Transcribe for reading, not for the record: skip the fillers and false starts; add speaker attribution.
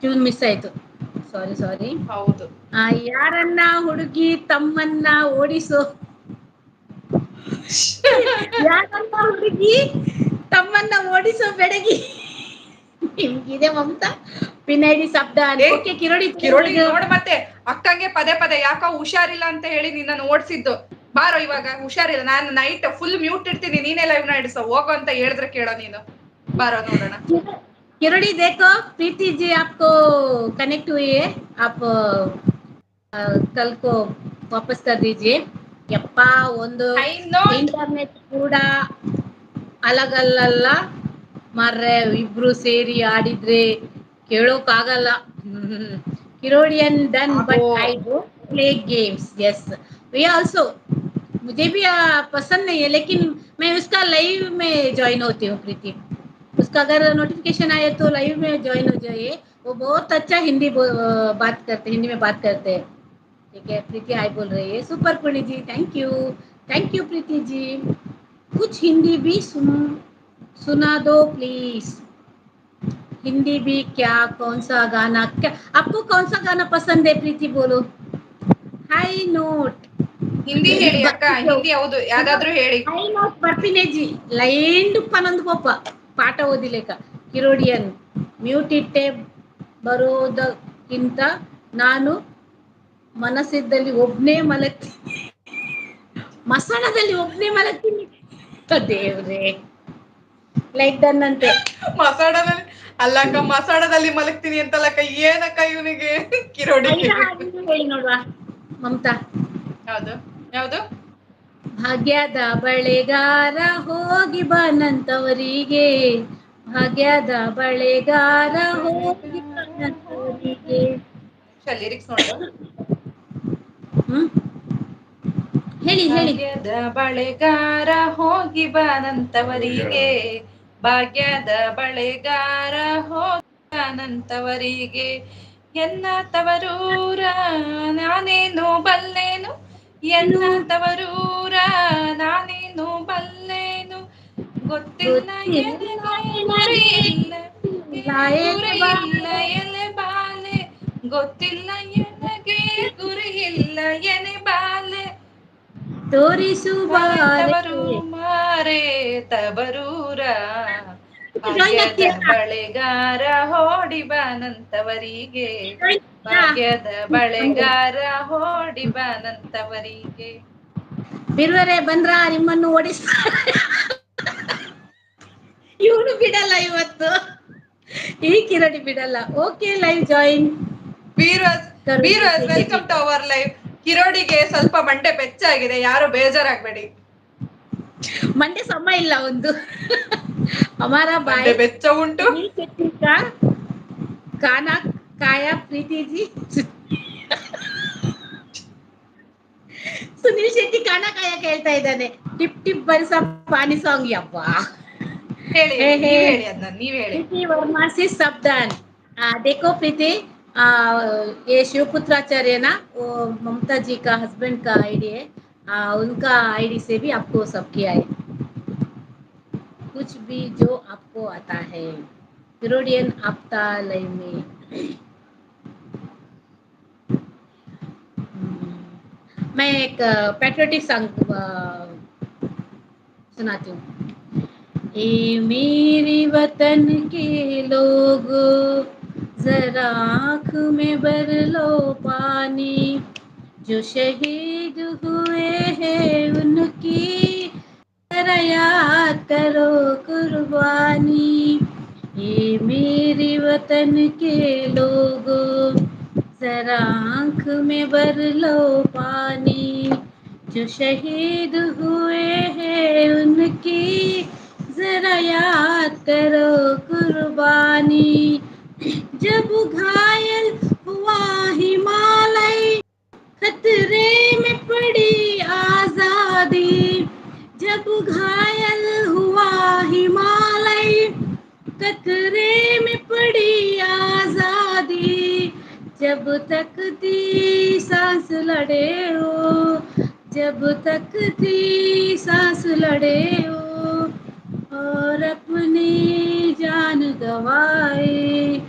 Speaker 1: Tune miss ಆಯ್ತು. ಸಾರಿ ಸಾರಿ.
Speaker 2: ಹೌದು.
Speaker 1: ಯಾರನ್ನ ಹುಡುಗಿ ತಮ್ಮನ್ನ ಓಡಿಸೋ. ಯಾರನ್ನ ಹುಡುಗಿ ತಮ್ಮನ್ನ ಓಡಿಸೋ ಬೆಡಗಿ. ನಿಮ್ಗಿದೆ ಮಮತಾ ಪಿನೈಡಿ ಶಬ್ದ.
Speaker 2: ಏ
Speaker 1: ಓಕೆ ಕಿರೋಡಿ
Speaker 2: ಕಿರೋಡಿ ನೋಡ್ ಮತ್ತೆ ಅಕ್ಕಂಗೆ ಪದೇ ಪದೇ ಯಾಕ ಹುಷಾರಿಲ್ಲ ಅಂತ ಹೇಳಿ ನಿನ್ನನ್ನು ಓಡ್ಸಿದ್ದು. ಬಾರೋ ಇವಾಗ ಹುಷಾರಿಲ್ಲ, ನಾನು ನೈಟ್ ಫುಲ್ ಮ್ಯೂಟ್ ಇಡ್ತೀನಿ, ನೀನೇ ಲೈವ್ ನಡೆಸೋ ಹೋಗೋ ಅಂತ ಹೇಳಿದ್ರೆ ಕೇಳೋ ನೀನು. ಬಾರೋ ನೋಡೋಣ.
Speaker 1: किरोड़ी देखो प्रीति जी आपको कनेक्ट हुई है, आप कल को वापस कर दीजिए. ಯಪ್ಪ ಒಂದು
Speaker 2: ಐ ನೋಟ್.
Speaker 1: ಇಂಟರ್ನೆಟ್ ಕೂಡ ಅಲಗಲ್ಲಲ್ಲ ಮಾರ್ರೆ, ಇಬ್ರು ಸೇರಿ ಆಡಿದ್ರೆ ಕೇಳೋಕ್ಕಾಗಲ್ಲ. ಕಿರೋಡಿಯನ್ डन
Speaker 2: ಆಗೋ.
Speaker 1: But I don't play games. Yes we also, मुझे भी पसंद नहीं है, लेकिन मैं उसका लाइव में ज्वाइन होती हूँ प्रीति. उसका अगर नोटिफिकेशन आए तो लाइव में ज्वाइन हो जाइए. वो बहुत अच्छा हिंदी बात करते, हिंदी में बात करते हैं. ठीक है प्रीति हाय बोल रही है. सुपर पुणी जी, थैंक यू प्रीति जी. कुछ हिंदी भी सुना दो प्लीज. हिंदी भी क्या, कौन सा गाना, क्या आपको कौन सा गाना पसंद है प्रीति बोलो. हाय नोट
Speaker 2: ಹಿಂದಿ ಹೇಳಿ ಅಕ್ಕ,
Speaker 1: ಬರ್ತಿದ್ದೆವು.
Speaker 2: ಹಿಂದಿ ಯಾವ್ದು ಯಾವ್ದಾದ್ರು ಹೇಳಿ.
Speaker 1: ಹೈ ನೋಟ್ ಬರ್ಪಿನೇಜಿ ಲೈನ್ ಪನೊಂದು ಪಪ್ಪ ಪಾಠ ಓದಿಲೇಕ. ಕಿರೋಡಿಯನ್ ಮ್ಯೂಟ್ ಇಟ್ಟೆ ಬರೋದಕ್ಕಿಂತ ನಾನು ಮನಸ್ಸಿದ್ದಲ್ಲಿ ಒಬ್ನೇ ಮಲಗ್ತೀನಿ, ಮಸಾಣದಲ್ಲಿ ಒಬ್ನೇ ಮಲಗ್ತೀನಿ. ದೇವ್ರೆ ಲೈಕ್ ಡನ್ ಅಂತೆ.
Speaker 2: ಮಸಾಡದಲ್ಲಿ ಅಲ್ಲಕ್ಕ, ಮಸಾಡದಲ್ಲಿ ಮಲಗ್ತೀನಿ ಅಂತಲ್ಲಕ್ಕ, ಏನಕ್ಕ ಇವನಿಗೆ ಕಿರೋಡಿಗೆ.
Speaker 1: ಇದು ಹೇಳಿ ನೋಡುವ ಮಮತಾ.
Speaker 2: ಯಾವ್ದು ಯಾವ್ದು?
Speaker 1: ಭಾಗ್ಯದ ಬಳೆಗಾರ ಹೋಗಿ ಬಾನಂತವರಿಗೆ, ಭಾಗ್ಯದ ಬಳೆಗಾರ ಹೋಗಿ ಬಾನಂತವರಿಗೆ.
Speaker 2: ಲಿರಿಕ್ಸ್ ನೋಡುವ.
Speaker 1: ಹ್ಮ್ ಹೇಳಿ ಹೇಳಿ.
Speaker 2: ಭಾಗ್ಯದ ಬಳೆಗಾರ ಹೋಗಿ ಬಾನಂತವರಿಗೆ, ಭಾಗ್ಯದ ಬಳೆಗಾರ ಹೋಗಿ ಬಾನಂತವರಿಗೆ, ಎನ್ನ ತವರೂರ ನಾನೇನು ಬಲ್ಲೇನು, ಎನ್ನ ತವರೂರ ನಾನೇನು ಬಲ್ಲೇನು, ಗೊತ್ತಿಲ್ಲ
Speaker 1: ಗೊತ್ತಿಲ್ಲ
Speaker 2: ಎನಗೆ ಗುರಿ
Speaker 1: ನನಗೆ
Speaker 2: ಇಲ್ಲ,
Speaker 1: ಎಲೆ
Speaker 2: ಗುರಿ ಇಲ್ಲ
Speaker 1: ಬಾಲೆ.
Speaker 2: ಎಲೆ ಬಾಲೆ, ಗೊತ್ತಿಲ್ಲ ಎನಗೆ ಗುರಿ ಇಲ್ಲ ಎನೆ ಬಾಲೆ,
Speaker 1: ತೋರಿಸು
Speaker 2: ಬಾಲೆ
Speaker 1: ಬಾರೆ.
Speaker 2: ತವರು ಮಾರೆ ತವರೂರ,
Speaker 1: ಜಾಯಿನ್
Speaker 2: ಭಾಗ್ಯದ
Speaker 1: ಆಗ್ತೀಯಾ?
Speaker 2: ಬಳೆಗಾರ ಹೋಡಿ ಬಾನಂತವರಿಗೆ, ಭಾಗ್ಯದ ಬಳೆಗಾರ ಹೋಡಿ ಬಾನಂತವರಿಗೆ.
Speaker 1: ಬಿರುವರೆ ಬಂದ್ರ ನಿಮ್ಮನ್ನು ಓಡಿಸ. ಇವನು ಬಿಡಲ್ಲ ಇವತ್ತು, ಈ ಕಿರಡಿ ಬಿಡಲ್ಲ. Okay live join.
Speaker 2: ಬೀರಸ್ ವೆಲ್ಕಮ್ ಟು ಅವರ್ ಲೈವ್. ಕಿರೋಡಿಗೆ ಸ್ವಲ್ಪ ಮಂಡೆ ಬೆಚ್ಚಾಗಿದೆ, ಯಾರು ಬೇಜಾರಾಗ್ಬೇಡಿ.
Speaker 1: ಮಂಡೆ ಸಮ ಇಲ್ಲ ಒಂದು. ಹಮಾರ
Speaker 2: ಮಂಡೆ
Speaker 1: ಬಾಯ್
Speaker 2: ಬೆಚ್ಚ ಉಂಟು.
Speaker 1: ಕಾನಾ ಕಾಯ ಪ್ರೀತಿ ಜಿ. ಸುನಿಲ್ ಶೆಟ್ಟಿ ಕಾನಾ ಕಾಯ ಕೇಳ್ತಾ ಇದ್ದಾನೆ. ಟಿಪ್ ಟಿಪ್ ಬರ್ಸ ಪಾನಿ ಸಾಂಗ್. ಯಪ್ಪ
Speaker 2: ಹೇಳಿ
Speaker 1: हे
Speaker 2: ಹೇಳಿ,
Speaker 1: हे
Speaker 2: ನೀವ್ ಹೇಳಿ, ಅದನ್ನ ನೀವ್ ಹೇಳಿ.
Speaker 1: प्रीति वर्मा से शब्दान. देखो प्रीति, आ, ये शिवपुत्राचार्य ना, वो ममता जी का हस्बैंड का आईडी है. उनका आईडी से भी आपको सब किया है. कुछ भी जो आपको आता है. ಕಿರೋಡಿಯನ್ आपता लाइव में. मैं एक पैट्रियोटिक सॉन्ग सुनाती हूँ. ए मेरे वतन के लोगों, जरा आँख में भर लो पानी, जो शहीद हुए हैं उनकी जरा याद करो कुर्बानी. ये मेरे वतन के लोगों, जरा आँख में भर लो पानी, जो शहीद हुए हैं उनकी जरा याद करो कुर्बानी. जब घायल हुआ हिमालय, खतरे में पड़ी आजादी, जब घायल हुआ हिमालय, खतरे में पड़ी आजादी. जब तक थी सांस लड़े हो, जब तक थी सांस लड़े हो, और अपनी जान गवाए,